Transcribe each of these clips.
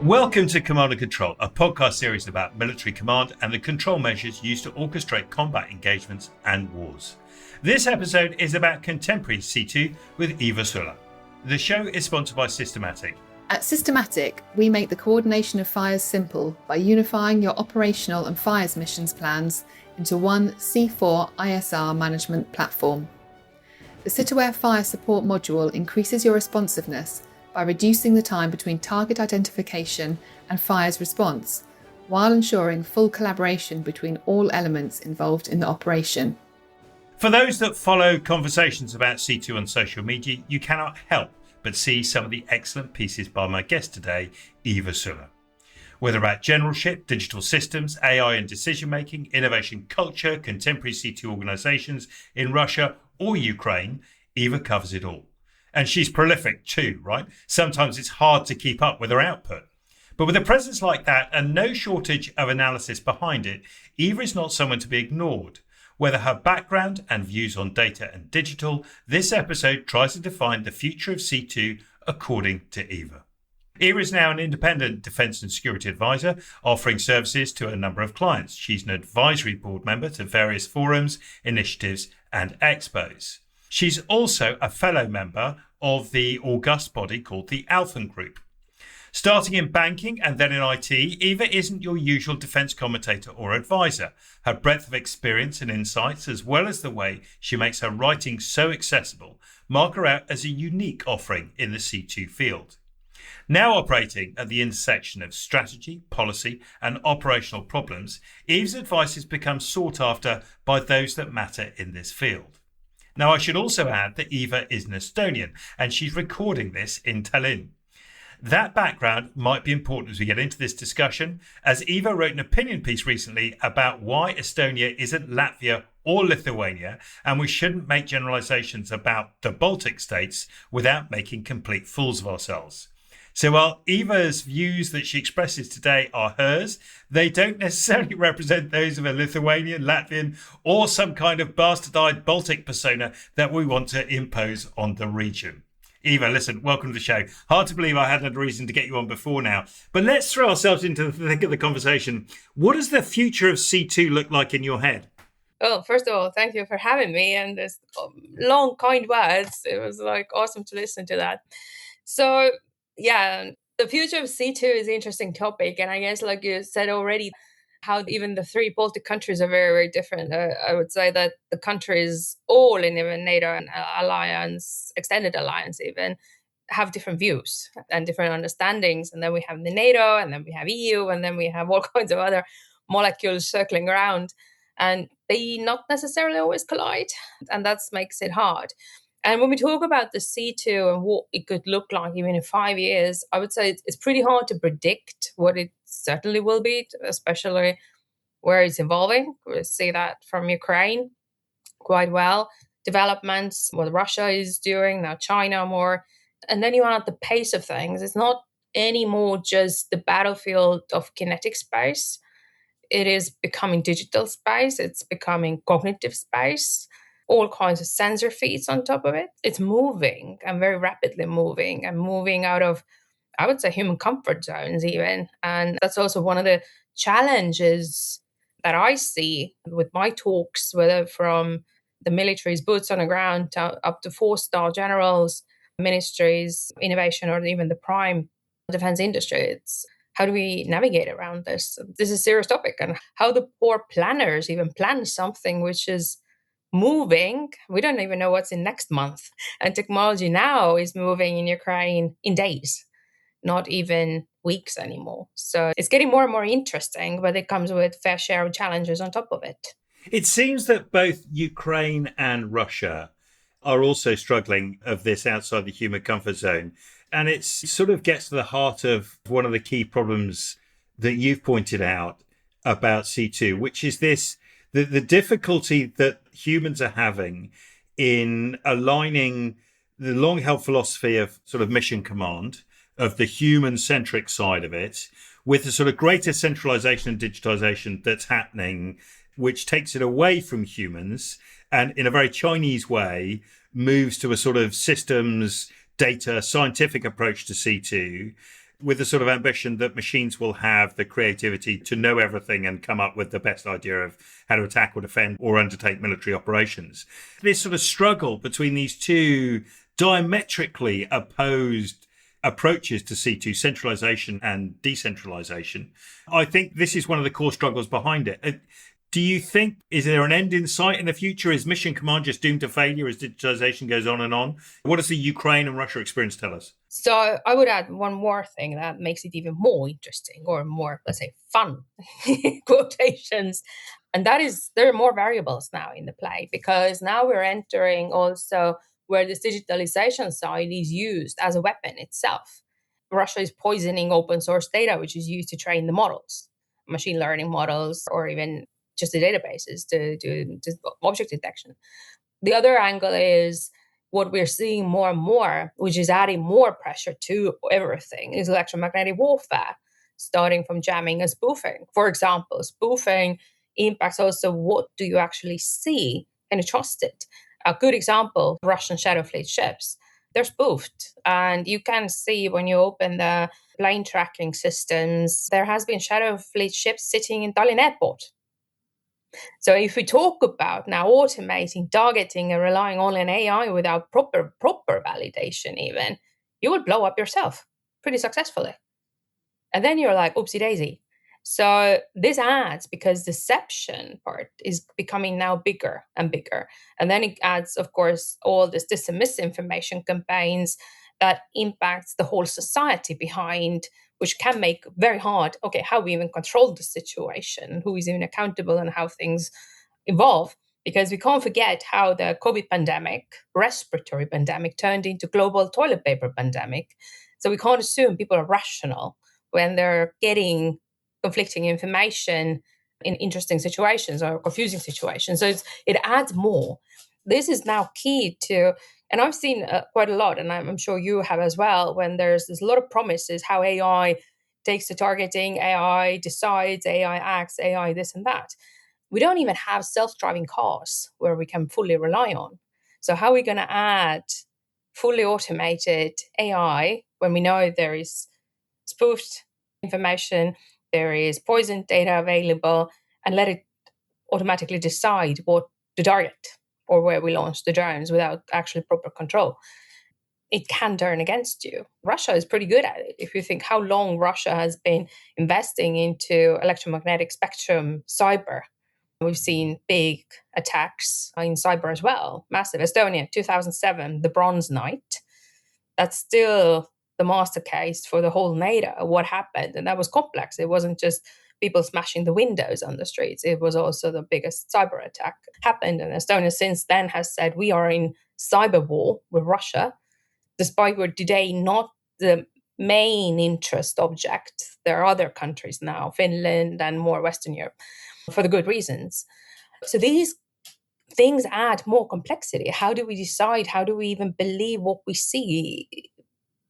Welcome to Command and Control, a podcast series about military command and the control measures used to orchestrate combat engagements and wars. This episode is about contemporary C2 with Eva Sula. The show is sponsored by Systematic. At Systematic, we make the coordination of fires simple by unifying your operational and fires missions plans into one C4 ISR management platform. The Citaware Fire Support module increases your responsiveness by reducing the time between target identification and fire's response, while ensuring full collaboration between all elements involved in the operation. For those that follow conversations about C2 on social media, you cannot help but see some of the excellent pieces by my guest today, Eva Sula. Whether about generalship, digital systems, AI and decision-making, innovation culture, contemporary C2 organisations in Russia or Ukraine, Eva covers it all. And she's prolific too, right? Sometimes it's hard to keep up with her output. But with a presence like that and no shortage of analysis behind it, Eva is not someone to be ignored. Whether her background and views on data and digital, this episode tries to define the future of C2 according to Eva. Eva is now an independent defence and security advisor, offering services to a number of clients. She's an advisory board member to various forums, initiatives and expos. She's also a fellow member of the august body called the Alphen Group. Starting in banking and then in IT, Eva isn't your usual defence commentator or advisor. Her breadth of experience and insights, as well as the way she makes her writing so accessible, mark her out as a unique offering in the C2 field. Now operating at the intersection of strategy, policy and operational problems, Eva's advice has become sought after by those that matter in this field. Now, I should also add that Eva is an Estonian and she's recording this in Tallinn. That background might be important as we get into this discussion, as Eva wrote an opinion piece recently about why Estonia isn't Latvia or Lithuania, and we shouldn't make generalizations about the Baltic states without making complete fools of ourselves. So while Eva's views that she expresses today are hers, they don't necessarily represent those of a Lithuanian, Latvian, or some kind of bastardized Baltic persona that we want to impose on the region. Eva, listen, welcome to the show. Hard to believe I hadn't had a reason to get you on before now. But let's throw ourselves into the thick of the conversation. What does the future of C2 look like in your head? Well, first of all, thank you for having me and this long, kind words. It was awesome to listen to that. So, yeah, the future of C2 is an interesting topic. And I guess, like you said already, how even the three Baltic countries are very, very different. I would say that the countries all in even NATO and alliance, extended alliance even, have different views and different understandings. And then we have the NATO, and then we have EU, and then we have all kinds of other molecules circling around. And they not necessarily always collide. And that makes it hard. And when we talk about the C2 and what it could look like even in 5 years, I would say it's pretty hard to predict what it certainly will be, especially where it's evolving. We see that from Ukraine quite well. Developments, what Russia is doing, now China more. And then you add the pace of things. It's not anymore just the battlefield of kinetic space. It is becoming digital space. It's becoming cognitive space. All kinds of sensor feeds on top of it. It's moving and very rapidly moving and moving out of, I would say, human comfort zones even. And that's also one of the challenges that I see with my talks, whether from the military's boots on the ground up to 4-star generals, ministries, innovation, or even the prime defense industry. It's how do we navigate around this? This is a serious topic, and how the poor planners even plan something which is moving. We don't even know what's in next month. And technology now is moving in Ukraine in days, not even weeks anymore. So it's getting more and more interesting, but it comes with fair share of challenges on top of it. It seems that both Ukraine and Russia are also struggling of this outside the human comfort zone. And it sort of gets to the heart of one of the key problems that you've pointed out about C2, which is this, the difficulty that humans are having in aligning the long-held philosophy of sort of mission command, of the human-centric side of it, with the sort of greater centralisation and digitalisation that's happening, which takes it away from humans and in a very Chinese way moves to a sort of systems, data, scientific approach to C2, with the sort of ambition that machines will have the creativity to know everything and come up with the best idea of how to attack or defend or undertake military operations. This sort of struggle between these two diametrically opposed approaches to C2, centralization and decentralization, I think this is one of the core struggles behind it. Do you think, is there an end in sight in the future? Is mission command just doomed to failure as digitalization goes on and on? What does the Ukraine and Russia experience tell us? So I would add one more thing that makes it even more interesting or more, let's say, fun, quotations. And that is, there are more variables now in the play, because now we're entering also where this digitalization side is used as a weapon itself. Russia is poisoning open source data, which is used to train the models, machine learning models, or even just the databases to do object detection. The other angle is what we're seeing more and more, which is adding more pressure to everything, is electromagnetic warfare, starting from jamming and spoofing. For example, spoofing impacts also what do you actually see and trust it. A good example, Russian Shadow Fleet ships. They're spoofed, and you can see when you open the plane tracking systems, there has been Shadow Fleet ships sitting in Tallinn airport. So if we talk about now automating, targeting, and relying only on AI without proper validation even, you would blow up yourself pretty successfully. And then you're like, oopsie daisy. So this adds, because deception part is becoming now bigger and bigger. And then it adds, of course, all this misinformation campaigns that impacts the whole society behind, which can make very hard, okay, how we even control the situation, who is even accountable, and how things evolve. Because we can't forget how the COVID pandemic, respiratory pandemic, turned into global toilet paper pandemic. So we can't assume people are rational when they're getting conflicting information in interesting situations or confusing situations. So it adds more. This is now key to, and I've seen quite a lot, and I'm sure you have as well, when there's a lot of promises how AI takes the targeting, AI decides, AI acts, AI this and that. We don't even have self-driving cars where we can fully rely on. So how are we going to add fully automated AI when we know there is spoofed information, there is poisoned data available, and let it automatically decide what to target or where we launch the drones without actually proper control? It can turn against you. Russia is pretty good at it. If you think how long Russia has been investing into electromagnetic spectrum cyber, we've seen big attacks in cyber as well, massive. Estonia, 2007, the Bronze Night. That's still the master case for the whole NATO, what happened. And that was complex. It wasn't just people smashing the windows on the streets. It was also the biggest cyber attack happened. And Estonia since then has said, we are in cyber war with Russia, despite we're today not the main interest object. There are other countries now, Finland and more Western Europe, for the good reasons. So these things add more complexity. How do we decide? How do we even believe what we see?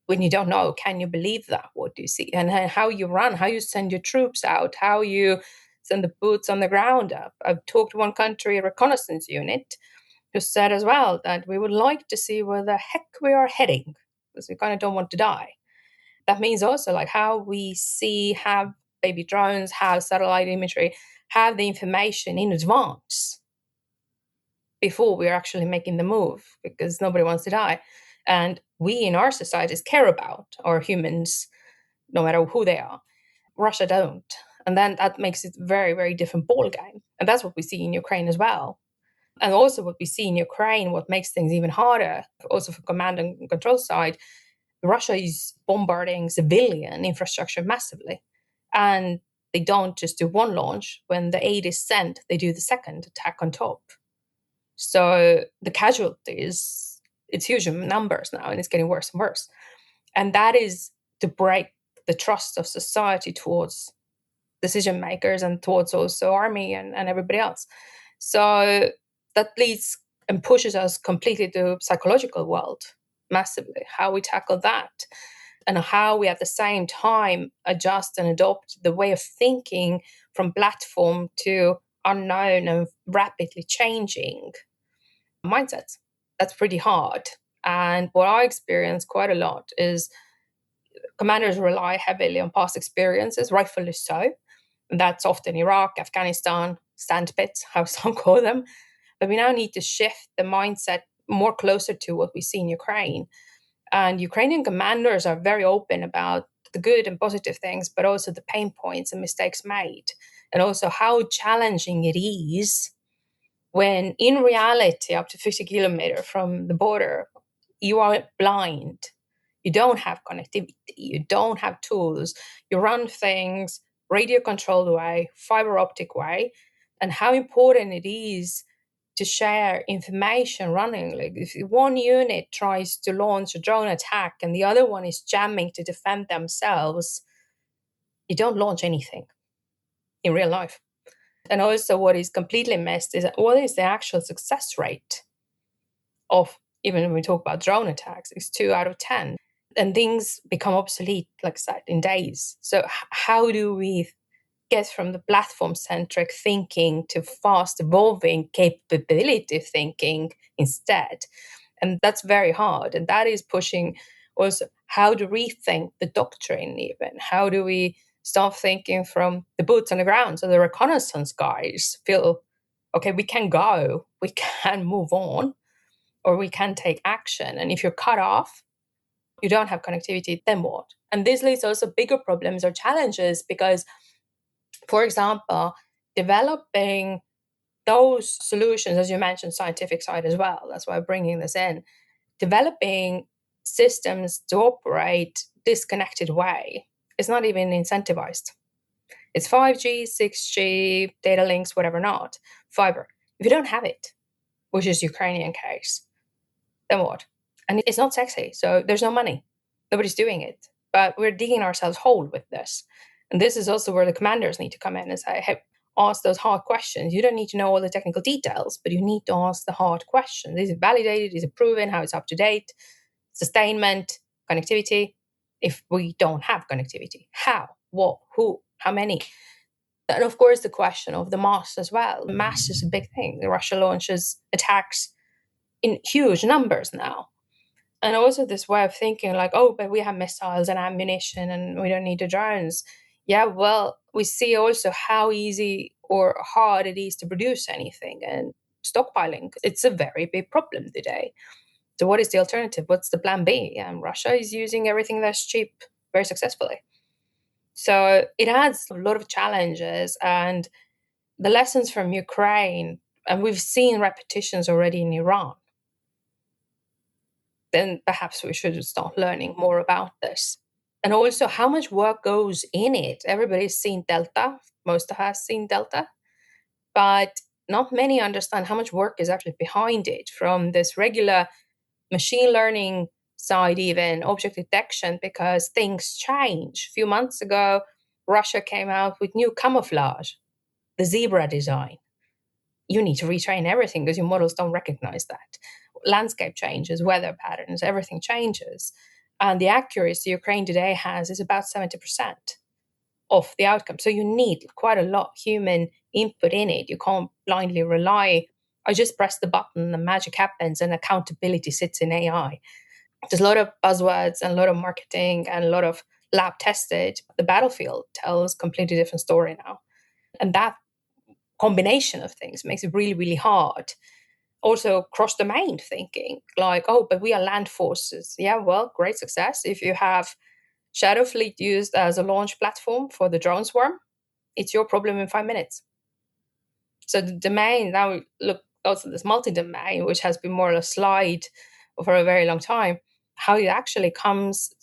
When you don't know, can you believe that, what do you see? And how you run, how you send your troops out, how you send the boots on the ground up. I've talked to one country, a reconnaissance unit, who said as well that we would like to see where the heck we are heading, because we kind of don't want to die. That means also like how we see, have baby drones, have satellite imagery, have the information in advance before we're actually making the move, because nobody wants to die. And we in our societies care about our humans, no matter who they are. Russia don't. And then that makes it very, very different ball game. And that's what we see in Ukraine as well. And also what we see in Ukraine, what makes things even harder, also for command and control side, Russia is bombarding civilian infrastructure massively. And they don't just do one launch. When the aid is sent, they do the second attack on top. So the casualties, it's huge in numbers now, and it's getting worse and worse. And that is to break the trust of society towards decision makers and towards also army and everybody else. So that leads and pushes us completely to psychological world massively, how we tackle that, and how we at the same time adjust and adopt the way of thinking from platform to unknown and rapidly changing mindsets. That's pretty hard. And what I experience quite a lot is commanders rely heavily on past experiences, rightfully so. And that's often Iraq, Afghanistan, sandpits, how some call them. But we now need to shift the mindset more closer to what we see in Ukraine. And Ukrainian commanders are very open about the good and positive things, but also the pain points and mistakes made, and also how challenging it is when in reality, up to 50 kilometers from the border, you are blind. You don't have connectivity. You don't have tools. You run things radio controlled way, fiber optic way, and how important it is to share information running. Like if one unit tries to launch a drone attack and the other one is jamming to defend themselves, you don't launch anything in real life. And also what is completely missed is what is the actual success rate of, even when we talk about drone attacks, it's 2 out of 10. And things become obsolete, like I said, in days. So how do we get from the platform-centric thinking to fast-evolving capability thinking instead? And that's very hard. And that is pushing also how to rethink the doctrine even. How do we start thinking from the boots on the ground so the reconnaissance guys feel, okay, we can go, we can move on, or we can take action. And if you're cut off, you don't have connectivity, then what? And this leads also bigger problems or challenges because, for example, developing those solutions, as you mentioned, scientific side as well, that's why I'm bringing this in, developing systems to operate disconnected way is not even incentivized. It's 5G, 6G, data links, whatever not, fiber. If you don't have it, which is Ukrainian case, then what? And it's not sexy, so there's no money. Nobody's doing it. But we're digging ourselves whole with this. And this is also where the commanders need to come in and say, hey, ask those hard questions. You don't need to know all the technical details, but you need to ask the hard questions. Is it validated? Is it proven? How it's up to date? Sustainment, connectivity. If we don't have connectivity, how, what, who, how many? And of course, the question of the mass as well. Mass is a big thing. Russia launches attacks in huge numbers now. And also this way of thinking like, oh, but we have missiles and ammunition and we don't need the drones. Yeah, well, we see also how easy or hard it is to produce anything, and stockpiling. It's a very big problem today. So what is the alternative? What's the plan B? And Russia is using everything that's cheap very successfully. So it adds a lot of challenges, and the lessons from Ukraine, and we've seen repetitions already in Iran, then perhaps we should start learning more about this. And also how much work goes in it. Everybody's seen Delta. Most of us seen Delta. But not many understand how much work is actually behind it, from this regular machine learning side, even object detection, because things change. A few months ago, Russia came out with new camouflage, the zebra design. You need to retrain everything because your models don't recognize that. Landscape changes, weather patterns, everything changes. And the accuracy Ukraine today has is about 70% of the outcome. So you need quite a lot of human input in it. You can't blindly rely, I just press the button, the magic happens, and accountability sits in AI. There's a lot of buzzwords and a lot of marketing and a lot of lab tested. The battlefield tells a completely different story now. And that combination of things makes it really, really hard. Also cross-domain thinking, like, oh, but we are land forces. Yeah, well, great success. If you have Shadow Fleet used as a launch platform for the drone swarm, it's your problem in 5 minutes. So the domain, now we look also this multi-domain, which has been more or less slide for a very long time, how it actually comes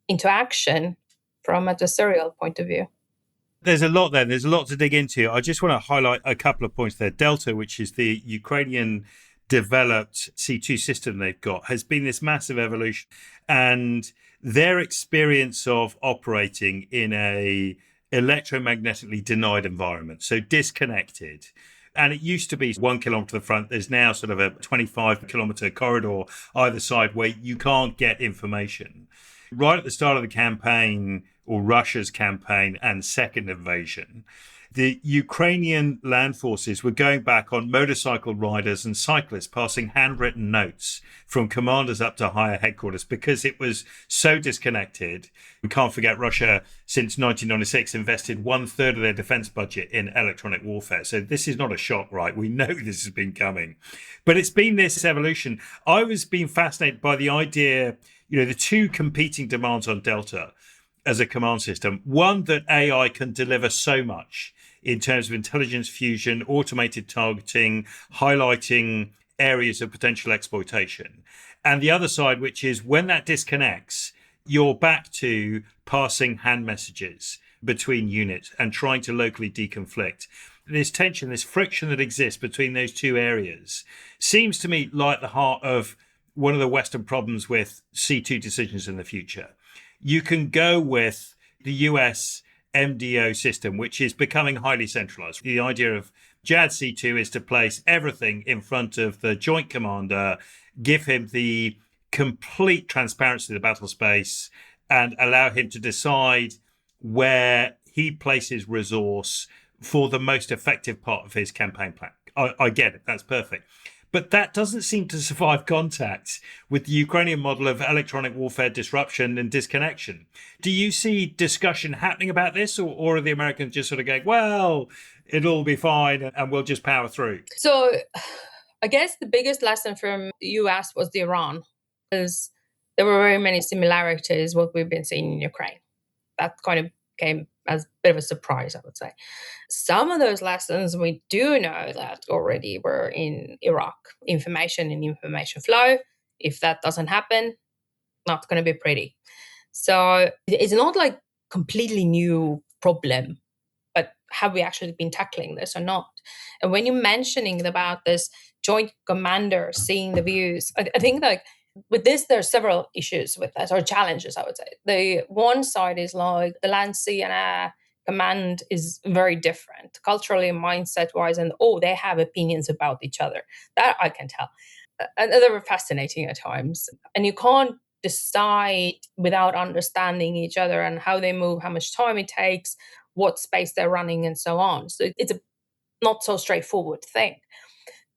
into action from a adversarial point of view. There's a lot there. There's a lot to dig into. I just want to highlight a couple of points there. Delta, which is the Ukrainian developed C2 system they've got, has been this massive evolution. And their experience of operating in a electromagnetically denied environment, so disconnected. And it used to be 1 kilometre to the front. There's now sort of a 25 kilometre corridor either side where you can't get information. Right at the start of the campaign, or Russia's campaign and second invasion, the Ukrainian land forces were going back on motorcycle riders and cyclists, passing handwritten notes from commanders up to higher headquarters because it was so disconnected. We can't forget Russia, since 1996, invested 1/3 of their defense budget in electronic warfare. So this is not a shock, right? We know this has been coming. But it's been this evolution. I was being fascinated by the idea, the two competing demands on Delta as a command system. One, that AI can deliver so much in terms of intelligence fusion, automated targeting, highlighting areas of potential exploitation. And the other side, which is when that disconnects, you're back to passing hand messages between units and trying to locally deconflict. This tension, this friction that exists between those two areas seems to me like the heart of one of the Western problems with C2 decisions in the future. You can go with the US MDO system, which is becoming highly centralized. The idea of JADC2 is to place everything in front of the joint commander, give him the complete transparency of the battle space, and allow him to decide where he places resource for the most effective part of his campaign plan. I get it. That's perfect. But that doesn't seem to survive contact with the Ukrainian model of electronic warfare disruption and disconnection. Do you see discussion happening about this, or are the Americans just sort of going, well, it'll be fine and we'll just power through? So I guess the biggest lesson from the US was the Iran, because there were very many similarities what we've been seeing in Ukraine. That kind of came as a bit of a surprise, I would say. Some of those lessons we do know that already were in Iraq. Information and information flow. If that doesn't happen, not going to be pretty. So it's not like completely new problem, but have we actually been tackling this or not? And when you're mentioning about this joint commander seeing the views, I think like with this, there are several issues with that, or challenges, I would say. The one side is like the land, sea, and air command is very different culturally, mindset wise, and they have opinions about each other. That I can tell. And they were fascinating at times. And you can't decide without understanding each other and how they move, how much time it takes, what space they're running, and so on. So it's a not so straightforward thing.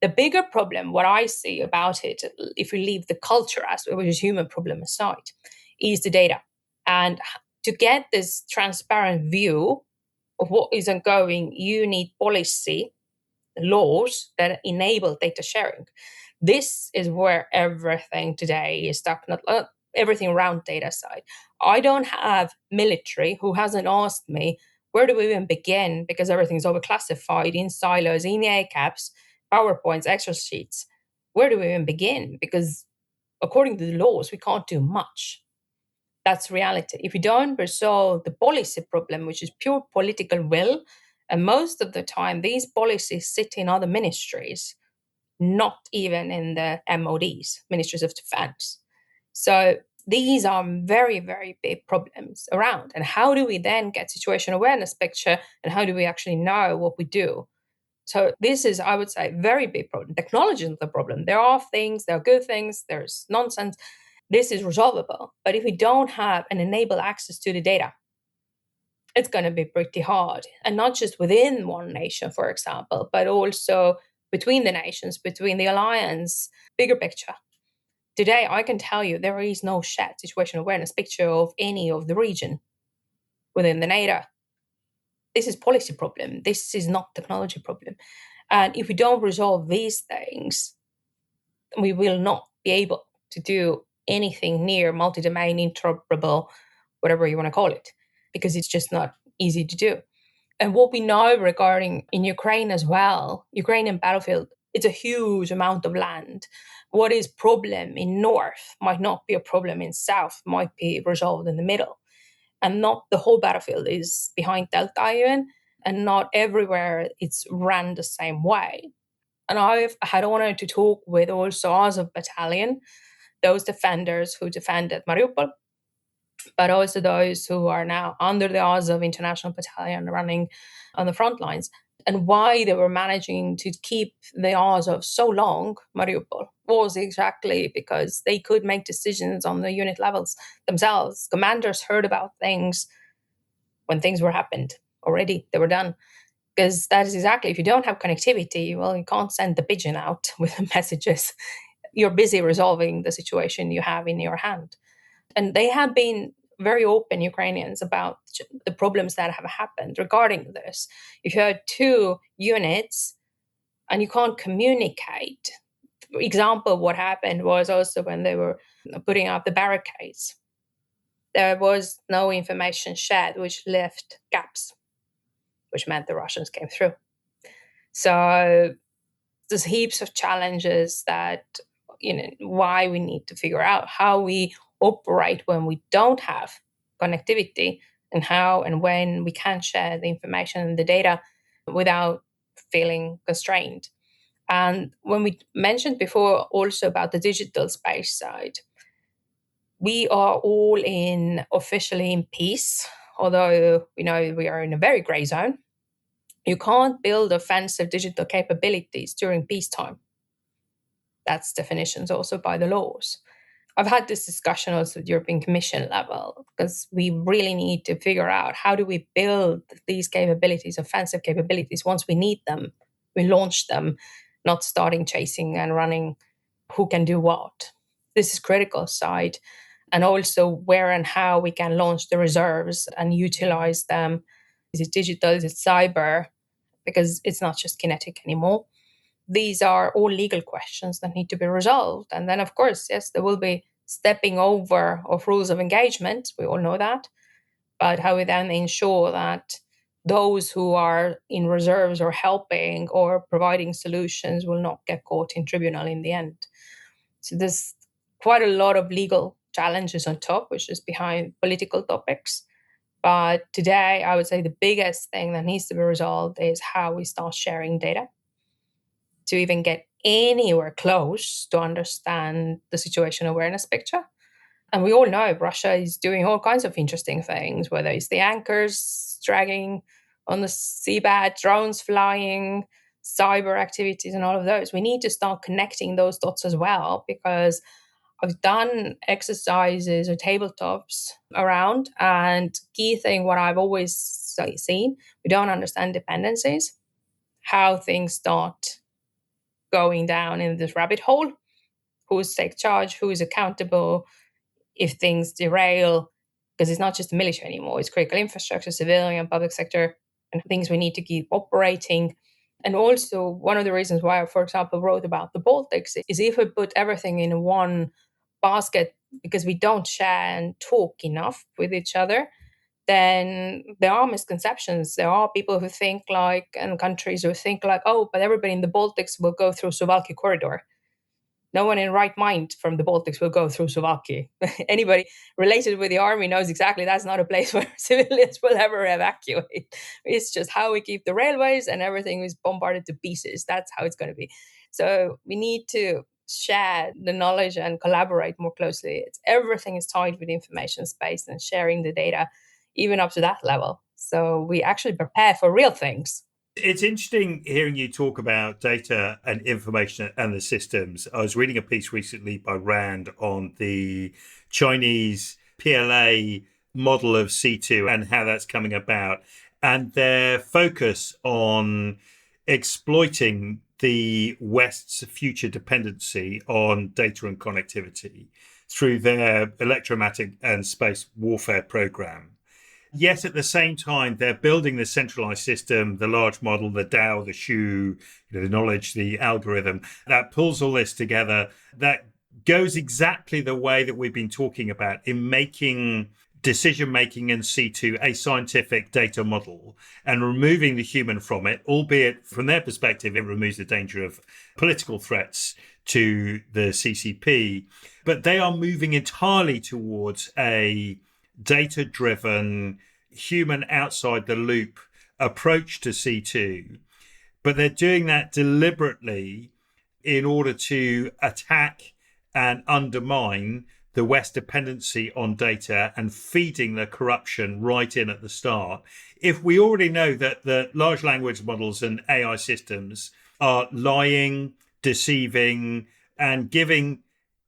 The bigger problem, what I see about it, if we leave the culture aspect, which is human problem aside, is the data. And to get this transparent view of what is ongoing, you need policy, laws that enable data sharing. This is where everything today is stuck, not everything around data side. I don't have military who hasn't asked me, where do we even begin? Because everything's overclassified in silos, in ACAPs, PowerPoints, Excel sheets. Where do we even begin? Because according to the laws, we can't do much. That's reality. If we don't resolve the policy problem, which is pure political will, and most of the time these policies sit in other ministries, not even in the MODs, Ministries of Defense. So these are very, very big problems around. And how do we then get situation awareness picture, and how do we actually know what we do? So this is, I would say, very big problem. Technology is the problem. There are things, there are good things, there's nonsense. This is resolvable. But if we don't have and enable access to the data, it's going to be pretty hard. And not just within one nation, for example, but also between the nations, between the alliance, bigger picture. Today, I can tell you there is no shared situation awareness picture of any of the region within the NATO. This is policy problem. This is not technology problem. And if we don't resolve these things, we will not be able to do anything near multi-domain, interoperable, whatever you want to call it, because it's just not easy to do. And what we know regarding in Ukraine as well, Ukrainian battlefield, it's a huge amount of land. What is problem in north might not be a problem in south, might be resolved in the middle. And not the whole battlefield is behind Delta even, and not everywhere it's run the same way. And I've had honor to talk with also Azov battalion, those defenders who defended Mariupol, but also those who are now under the Azov International Battalion running on the front lines. And why they were managing to keep the Azov so long, Mariupol, was exactly because they could make decisions on the unit levels themselves. Commanders heard about things when things were happened already. They were done. Because that is exactly, if you don't have connectivity, well, you can't send the pigeon out with messages. You're busy resolving the situation you have in your hand. And they have been very open, Ukrainians, about the problems that have happened regarding this. If you had two units and you can't communicate, for example, what happened was also when they were putting up the barricades, there was no information shared, which left gaps, which meant the Russians came through. So there's heaps of challenges that, why we need to figure out how we operate when we don't have connectivity, and how and when we can share the information and the data without feeling constrained. And when we mentioned before also about the digital space side, we are all officially in peace, although we are in a very gray zone. You can't build offensive digital capabilities during peacetime. That's definitions also by the laws. I've had this discussion also at the European Commission level, because we really need to figure out how do we build these capabilities, offensive capabilities, once we need them, we launch them, not starting chasing and running who can do what. This is critical side. And also where and how we can launch the reserves and utilize them. Is it digital? Is it cyber? Because it's not just kinetic anymore. These are all legal questions that need to be resolved. And then, of course, yes, there will be stepping over of rules of engagement. We all know that. But how we then ensure that those who are in reserves or helping or providing solutions will not get caught in tribunal in the end. So there's quite a lot of legal challenges on top, which is behind political topics. But today, I would say the biggest thing that needs to be resolved is how we start sharing data to even get anywhere close to understand the situation awareness picture. And we all know Russia is doing all kinds of interesting things, whether it's the anchors dragging on the seabed, drones flying, cyber activities, and all of those. We need to start connecting those dots as well, because I've done exercises or tabletops around, and key thing, what I've always seen, we don't understand dependencies, how things start going down in this rabbit hole, who's take charge, who's accountable if things derail, because it's not just the military anymore, it's critical infrastructure, civilian, public sector, and things we need to keep operating. And also one of the reasons why I, for example, wrote about the Baltics is if we put everything in one basket because we don't share and talk enough with each other, then there are misconceptions. There are people who think like, and countries who think like, oh, but everybody in the Baltics will go through Suwalki corridor. No one in right mind from the Baltics will go through Suwalki. Anybody related with the army knows exactly that's not a place where civilians will ever evacuate. It's just how we keep the railways, and everything is bombarded to pieces. That's how it's going to be. So we need to share the knowledge and collaborate more closely. Everything is tied with information space and sharing the data, even up to that level. So we actually prepare for real things. It's interesting hearing you talk about data and information and the systems. I was reading a piece recently by Rand on the Chinese PLA model of C2 and how that's coming about, and their focus on exploiting the West's future dependency on data and connectivity through their electromagnetic and space warfare program. Yes, at the same time, they're building the centralized system, the large model, the DAO, the SHU, the knowledge, the algorithm, that pulls all this together, that goes exactly the way that we've been talking about in making decision-making in C2 a scientific data model and removing the human from it, albeit from their perspective, it removes the danger of political threats to the CCP. But they are moving entirely towards a data-driven, human outside the loop approach to C2. But they're doing that deliberately in order to attack and undermine the West dependency on data and feeding the corruption right in at the start. If we already know that the large language models and AI systems are lying, deceiving, and giving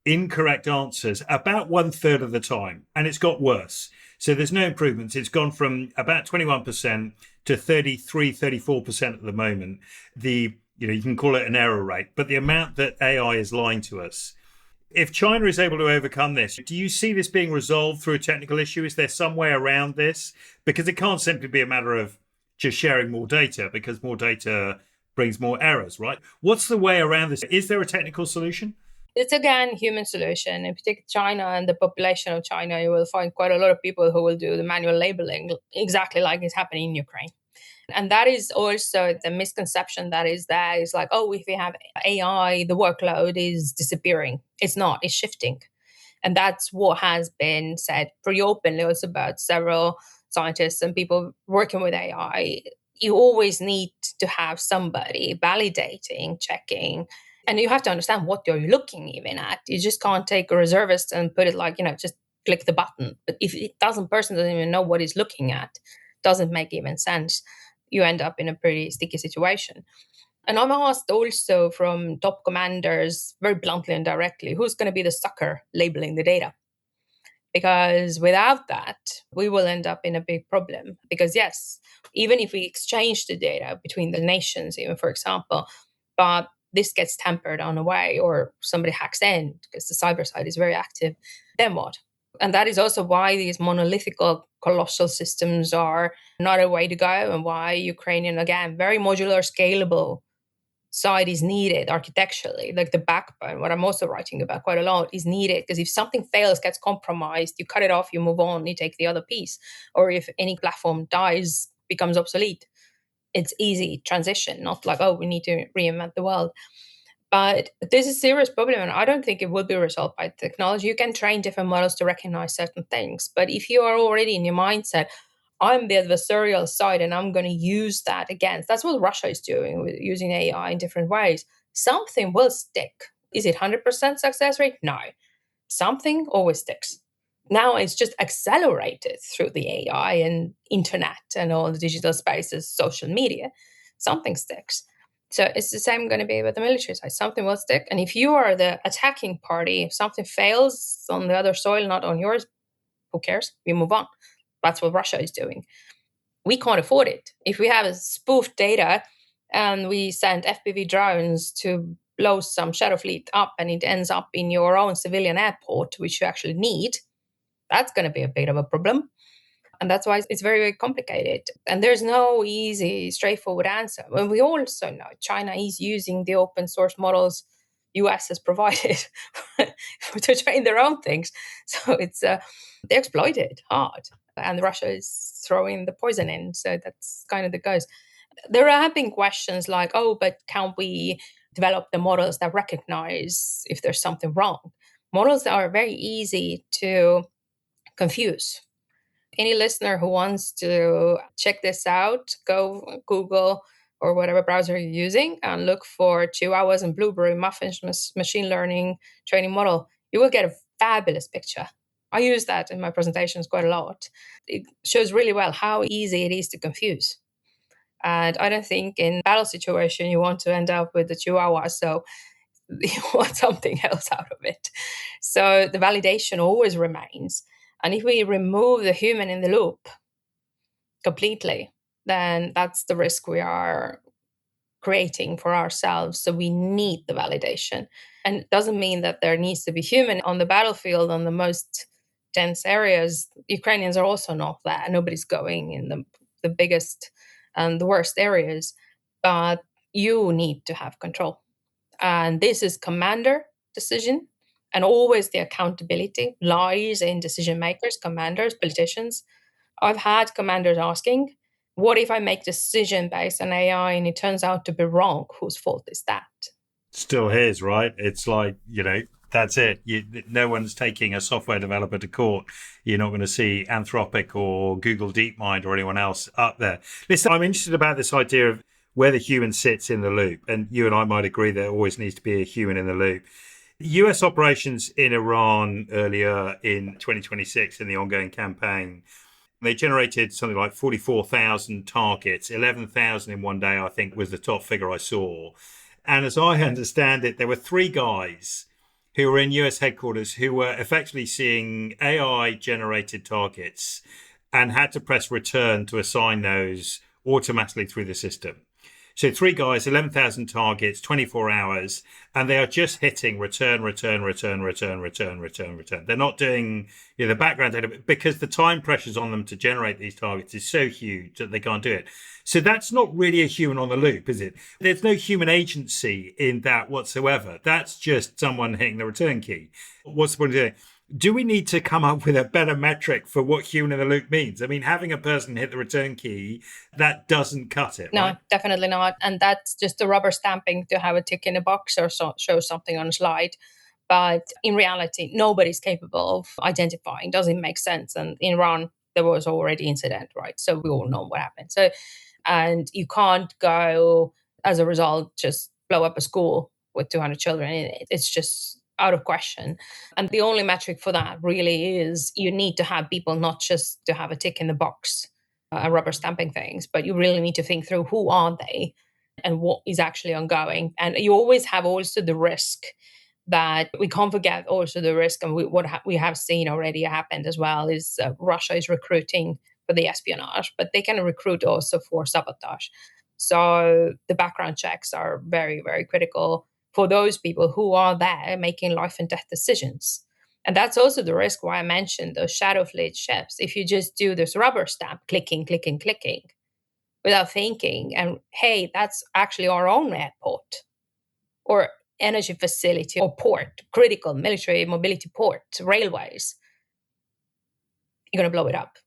incorrect answers about 1/3 of the time, and it's got worse. So there's no improvements. It's gone from about 21% to 33, 34% at the moment. You can call it an error rate, but the amount that AI is lying to us. If China is able to overcome this, do you see this being resolved through a technical issue? Is there some way around this? Because it can't simply be a matter of just sharing more data, because more data brings more errors, right? What's the way around this? Is there a technical solution? It's again human solution. In particular, China and the population of China, you will find quite a lot of people who will do the manual labeling, exactly like it's happening in Ukraine. And that is also the misconception that is there is like, oh, if we have AI, the workload is disappearing. It's not, it's shifting. And that's what has been said pretty openly also about several scientists and people working with AI. You always need to have somebody validating, checking, and you have to understand what you're looking even at. You just can't take a reservist and put it like, just click the button. But if person doesn't even know what he's looking at, doesn't make even sense, you end up in a pretty sticky situation. And I'm asked also from top commanders, very bluntly and directly, who's going to be the sucker labeling the data? Because without that, we will end up in a big problem. Because yes, even if we exchange the data between the nations, even for example, but this gets tampered on away or somebody hacks in because the cyber side is very active, then what? And that is also why these monolithic colossal systems are not a way to go, and why Ukrainian, again, very modular, scalable side is needed architecturally. Like the backbone, what I'm also writing about quite a lot, is needed because if something fails, gets compromised, you cut it off, you move on, you take the other piece. Or if any platform dies, becomes obsolete, it's easy transition, not like, oh, we need to reinvent the world. But this is a serious problem, and I don't think it will be resolved by technology. You can train different models to recognize certain things. But if you are already in your mindset, I'm the adversarial side and I'm going to use that against, that's what Russia is doing with using AI in different ways, something will stick. Is it 100% success rate? No. Something always sticks. Now it's just accelerated through the AI and internet and all the digital spaces, social media. Something sticks. So it's the same going to be with the military side. Something will stick. And if you are the attacking party, if something fails on the other soil, not on yours, who cares? We move on. That's what Russia is doing. We can't afford it. If we have spoofed data and we send FPV drones to blow some shadow fleet up and it ends up in your own civilian airport, which you actually need, that's going to be a bit of a problem. And that's why it's very, very complicated. And there's no easy, straightforward answer. And we also know China is using the open source models US has provided to train their own things. So it's they exploit it hard. And Russia is throwing the poison in. So that's kind of the goes. There have been questions like, oh, but can we develop the models that recognize if there's something wrong? Models that are very easy to confuse. Any listener who wants to check this out, go Google or whatever browser you're using and look for Chihuahuas and Blueberry Muffins machine learning training model. You will get a fabulous picture. I use that in my presentations quite a lot. It shows really well how easy it is to confuse. And I don't think in battle situation you want to end up with the Chihuahua, so you want something else out of it. So the validation always remains. And if we remove the human in the loop completely, then that's the risk we are creating for ourselves. So we need the validation. And it doesn't mean that there needs to be human on the battlefield on the most dense areas. Ukrainians are also not there. Nobody's going in the biggest and the worst areas. But you need to have control. And this is commander decision. And always the accountability lies in decision makers, commanders, politicians. I've had commanders asking, what if I make decision based on AI and it turns out to be wrong? Whose fault is that? Still his, right? It's like, that's it. No one's taking a software developer to court. You're not going to see Anthropic or Google DeepMind or anyone else up there. Listen, I'm interested about this idea of where the human sits in the loop. And you and I might agree there always needs to be a human in the loop. US operations in Iran earlier in 2026 in the ongoing campaign, they generated something like 44,000 targets, 11,000 in one day, I think was the top figure I saw. And as I understand it, there were three guys who were in US headquarters who were effectively seeing AI generated targets and had to press return to assign those automatically through the system. So 3 guys, 11,000 targets, 24 hours, and they are just hitting return, return, return, return, return, return, return. They're not doing the background data because the time pressures on them to generate these targets is so huge that they can't do it. So that's not really a human on the loop, is it? There's no human agency in that whatsoever. That's just someone hitting the return key. What's the point of doing it? Do we need to come up with a better metric for what human in the loop means? I mean, having a person hit the return key, that doesn't cut it. No, right? definitely not. And that's just the rubber stamping to have a tick in a box or show something on a slide. But in reality, nobody's capable of identifying. Doesn't make sense. And in Iran, there was already incident, right? So we all know what happened. So, and you can't go, as a result, just blow up a school with 200 children in it. It's just out of question. And the only metric for that really is you need to have people not just to have a tick in the box, rubber stamping things, but you really need to think through who are they and what is actually ongoing. And you always have also the risk that we can't forget also the risk, and we have seen already happened as well, is Russia is recruiting for the espionage, but they can recruit also for sabotage. So the background checks are very, very critical for those people who are there making life and death decisions. And that's also the risk why I mentioned those shadow fleet ships. If you just do this rubber stamp, clicking, clicking, clicking, without thinking, and hey, that's actually our own airport or energy facility or port, critical military mobility port, railways, you're going to blow it up,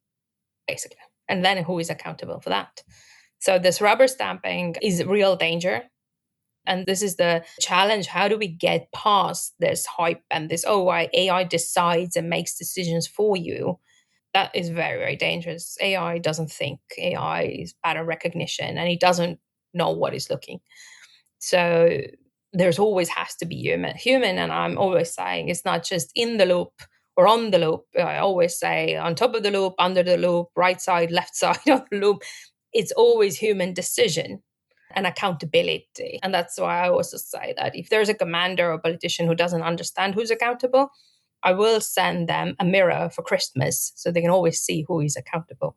basically. And then who is accountable for that? So this rubber stamping is a real danger. And this is the challenge. How do we get past this hype and this, AI decides and makes decisions for you? That is very, very dangerous. AI doesn't think. AI is pattern recognition, and it doesn't know what it's looking. So there's always has to be human. And I'm always saying it's not just in the loop or on the loop. I always say on top of the loop, under the loop, right side, left side of the loop. It's always human decision and accountability. And that's why I also say that if there's a commander or politician who doesn't understand who's accountable, I will send them a mirror for Christmas so they can always see who is accountable.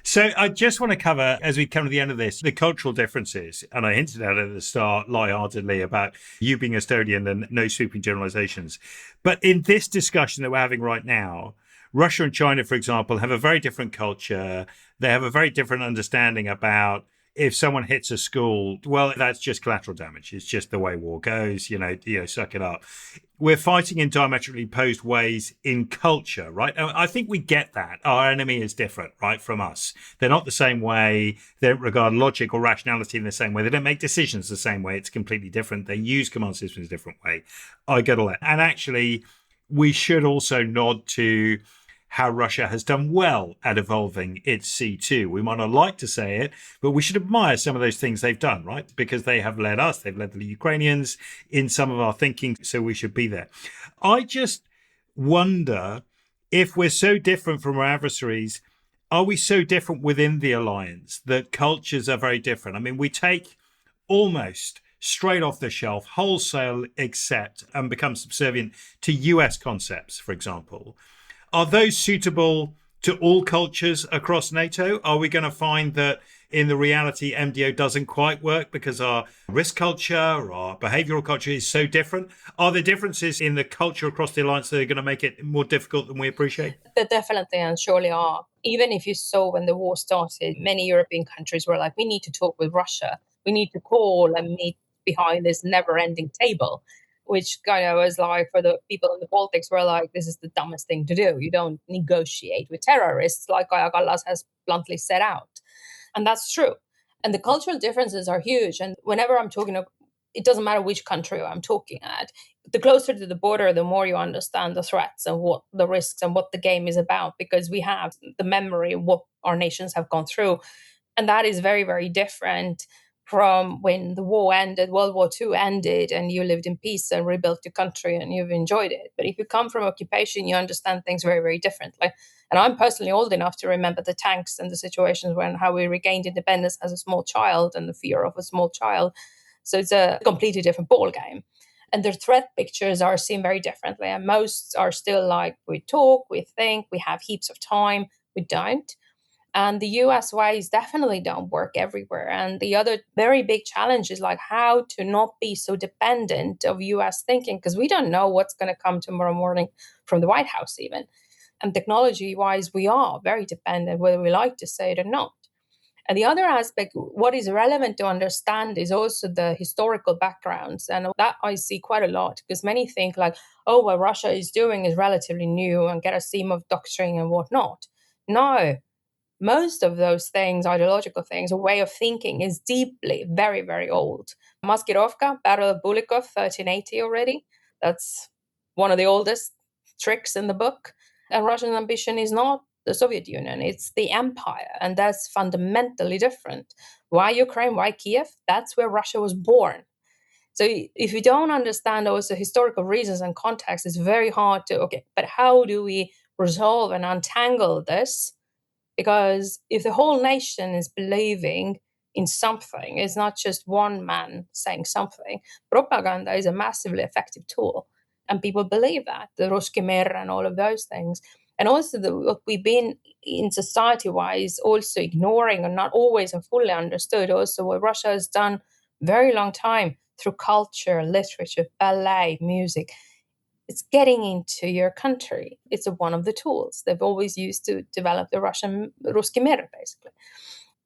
So I just want to cover, as we come to the end of this, the cultural differences. And I hinted at it at the start lightheartedly about you being Estonian and no sweeping generalizations. But in this discussion that we're having right now, Russia and China, for example, have a very different culture. They have a very different understanding about if someone hits a school, well, that's just collateral damage. It's just the way war goes, suck it up. We're fighting in diametrically opposed ways in culture, right? I think we get that. Our enemy is different, right, from us. They're not the same way. They don't regard logic or rationality in the same way. They don't make decisions the same way. It's completely different. They use command systems a different way. I get all that. And actually, we should also nod to how Russia has done well at evolving its C2. We might not like to say it, but we should admire some of those things they've done, right? Because they have led us, they've led the Ukrainians in some of our thinking, so we should be there. I just wonder if we're so different from our adversaries, are we so different within the alliance that cultures are very different? I mean, we take almost straight off the shelf, wholesale accept and become subservient to US concepts, for example. Are those suitable to all cultures across NATO? Are we going to find that in the reality, MDO doesn't quite work because our risk culture or our behavioral culture is so different? Are there differences in the culture across the alliance that are going to make it more difficult than we appreciate? There definitely and surely are. Even if you saw when the war started, many European countries were like, we need to talk with Russia. We need to call and meet behind this never-ending table, which kind of was like, for the people in the Baltics were like, this is the dumbest thing to do. You don't negotiate with terrorists, like Kaja Kallas has bluntly set out. And that's true. And the cultural differences are huge. And whenever I'm talking, it doesn't matter which country I'm talking at, the closer to the border, the more you understand the threats and what the risks and what the game is about, because we have the memory of what our nations have gone through. And that is very, very different from when the war ended, World War II ended, and you lived in peace and rebuilt your country and you've enjoyed it. But if you come from occupation, you understand things very, very differently. And I'm personally old enough to remember the tanks and the situations when how we regained independence as a small child and the fear of a small child. So it's a completely different ball game. And their threat pictures are seen very differently. And most are still like, we talk, we think, we have heaps of time. We don't. And the US ways definitely don't work everywhere. And the other very big challenge is like how to not be so dependent of US thinking, because we don't know what's going to come tomorrow morning from the White House even. And technology wise, we are very dependent, whether we like to say it or not. And the other aspect, what is relevant to understand is also the historical backgrounds. And that I see quite a lot, because many think like, oh, what Russia is doing is relatively new and get a theme of doctrine and whatnot. No, most of those things, ideological things, a way of thinking is deeply, very, very old. Maskirovka, Battle of Bulikov, 1380 already. That's one of the oldest tricks in the book. And Russian ambition is not the Soviet Union, it's the empire. And that's fundamentally different. Why Ukraine? Why Kiev? That's where Russia was born. So if you don't understand also historical reasons and context, it's very hard to, okay, but how do we resolve and untangle this? Because if the whole nation is believing in something, it's not just one man saying something. Propaganda is a massively effective tool. And people believe that, the Ruski Mir and all of those things. And also what we've been in society-wise also ignoring and not always and fully understood also what Russia has done very long time through culture, literature, ballet, music. It's getting into your country. It's one of the tools they've always used to develop the Ruski Mir, basically.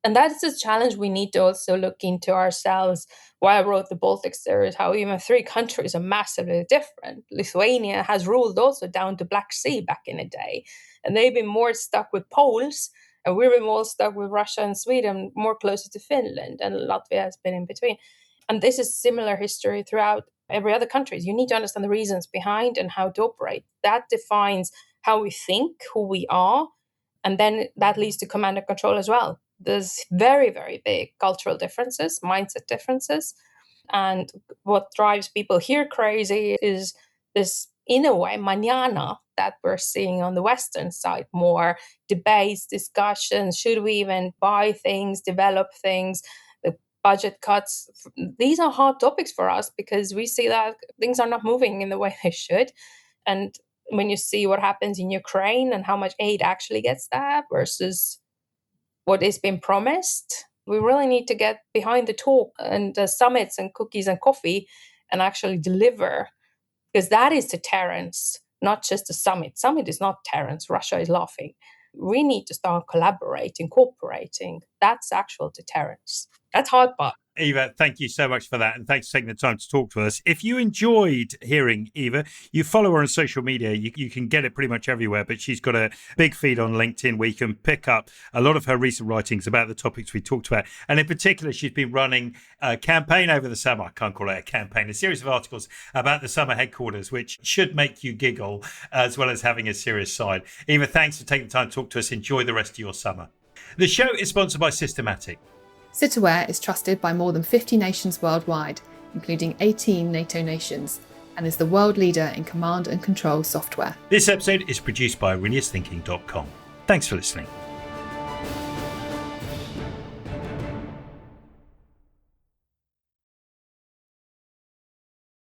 And that's a challenge we need to also look into ourselves. Why I wrote the Baltic series, how even 3 countries are massively different. Lithuania has ruled also down to Black Sea back in the day. And they've been more stuck with Poles, and we've been more stuck with Russia and Sweden, more closer to Finland, and Latvia has been in between. And this is similar history throughout every other country. You need to understand the reasons behind and how to operate. That defines how we think, who we are, and then that leads to command and control as well. There's very, very big cultural differences, mindset differences. And what drives people here crazy is this, in a way, mañana that we're seeing on the Western side, more debates, discussions. Should we even buy things, develop things? Budget cuts. These are hard topics for us because we see that things are not moving in the way they should. And when you see what happens in Ukraine and how much aid actually gets there versus what is being promised, we really need to get behind the talk and the summits and cookies and coffee and actually deliver, because that is deterrence, not just a summit. Summit is not deterrence. Russia is laughing. We need to start collaborating, cooperating. That's actual deterrence. That's hard part. Eva, thank you so much for that. And thanks for taking the time to talk to us. If you enjoyed hearing Eva, you follow her on social media. You can get it pretty much everywhere, but she's got a big feed on LinkedIn where you can pick up a lot of her recent writings about the topics we talked about. And in particular, she's been running a campaign over the summer. I can't call it a campaign, a series of articles about the summer headquarters, which should make you giggle as well as having a serious side. Eva, thanks for taking the time to talk to us. Enjoy the rest of your summer. The show is sponsored by Systematic. Citaware is trusted by more than 50 nations worldwide, including 18 NATO nations, and is the world leader in command and control software. This episode is produced by AureliusThinking.com. Thanks for listening.